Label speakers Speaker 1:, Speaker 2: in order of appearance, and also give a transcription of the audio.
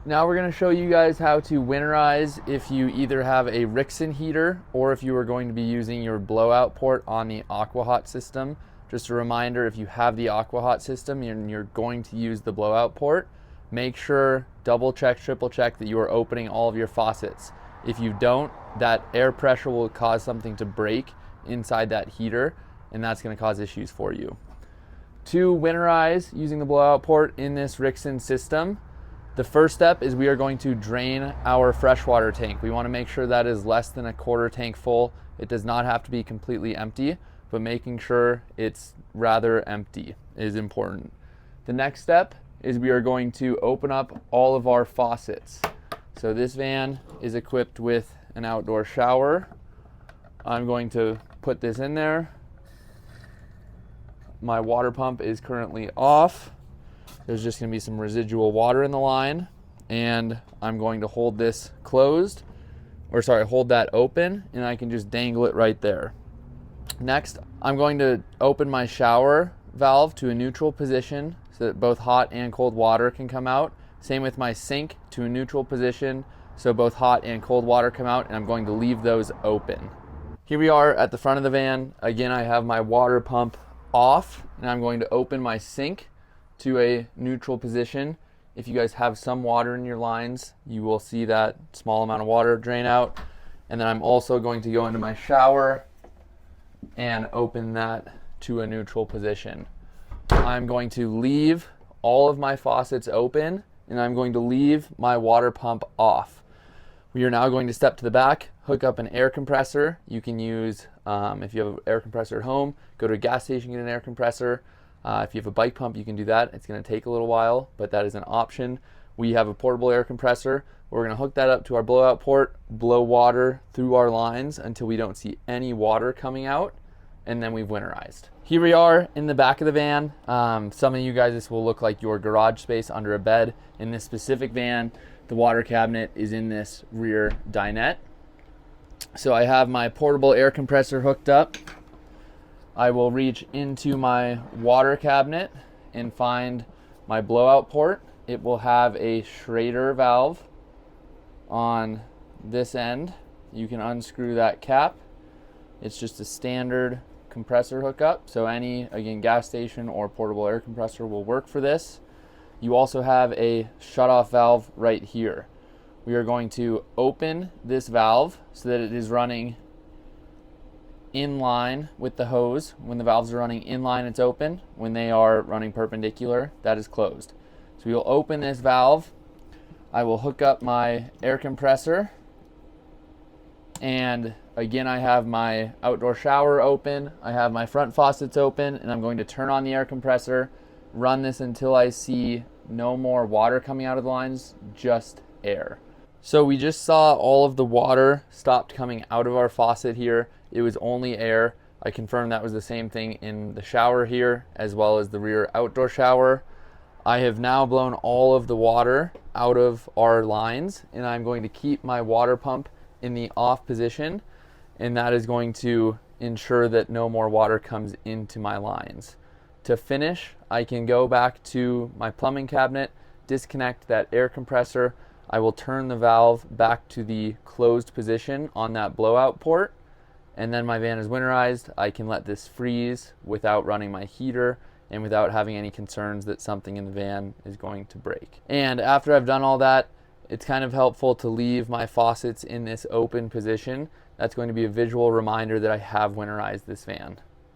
Speaker 1: Now we're going to show you guys how to winterize if you either have a Rixen heater or if you are going to be using your blowout port on the AquaHot system. Just a reminder, if you have the AquaHot system and you're going to use the blowout port, make sure, double check, triple check that you are opening all of your faucets. If you don't, that air pressure will cause something to break inside that heater, and that's going to cause issues for you. To winterize using the blowout port in this Rixen system, the first step is we are going to drain our freshwater tank. We want to make sure that is less than a quarter tank full. It does not have to be completely empty, but making sure it's rather empty is important. The next step is we are going to open up all of our faucets. So this van is equipped with an outdoor shower. I'm going to put this in there. My water pump is currently off. There's just going to be some residual water in the line, and I'm going to hold this closed, hold that open, and I can just dangle it right there. Next, I'm going to open my shower valve to a neutral position so that both hot and cold water can come out. Same with my sink to a neutral position so both hot and cold water come out, and I'm going to leave those open. Here we are at the front of the van. Again, I have my water pump off, and I'm going to open my sink to a neutral position. If you guys have some water in your lines, you will see that small amount of water drain out. And then I'm also going to go into my shower and open that to a neutral position. I'm going to leave all of my faucets open, and I'm going to leave my water pump off. We are now going to step to the back, hook up an air compressor. You can use, if you have an air compressor at home, go to a gas station, get an air compressor. If you have a bike pump, you can do that. It's going to take a little while, but that is an option. We have a portable air compressor. We're going to hook that up to our blowout port, blow water through our lines until we don't see any water coming out, and then we've winterized. Here we are in the back of the van. Some of you guys, this will look like your garage space under a bed. In this specific van, the water cabinet is in this rear dinette. So I have my portable air compressor hooked up. I will reach into my water cabinet and find my blowout port. It will have a Schrader valve on this end. You can unscrew that cap. It's just a standard compressor hookup. So any, again, gas station or portable air compressor will work for this. You also have a shutoff valve right here. We are going to open this valve so that it is running in line with the hose. When the valves are running in line, it's open. When they are running perpendicular, that is closed. So we will open this valve. I will hook up my air compressor, and again, I have my outdoor shower open. I have my front faucets open, and I'm going to turn on the air compressor, run this until I see no more water coming out of the lines, just air. So we just saw all of the water stopped coming out of our faucet here. It was only air. I confirmed that was the same thing in the shower here, as well as the rear outdoor shower. I have now blown all of the water out of our lines, and I'm going to keep my water pump in the off position, and that is going to ensure that no more water comes into my lines. To finish, I can go back to my plumbing cabinet, disconnect that air compressor. I will turn the valve back to the closed position on that blowout port, and then my van is winterized. I can let this freeze without running my heater and without having any concerns that something in the van is going to break. And after I've done all that, it's kind of helpful to leave my faucets in this open position. That's going to be a visual reminder that I have winterized this van.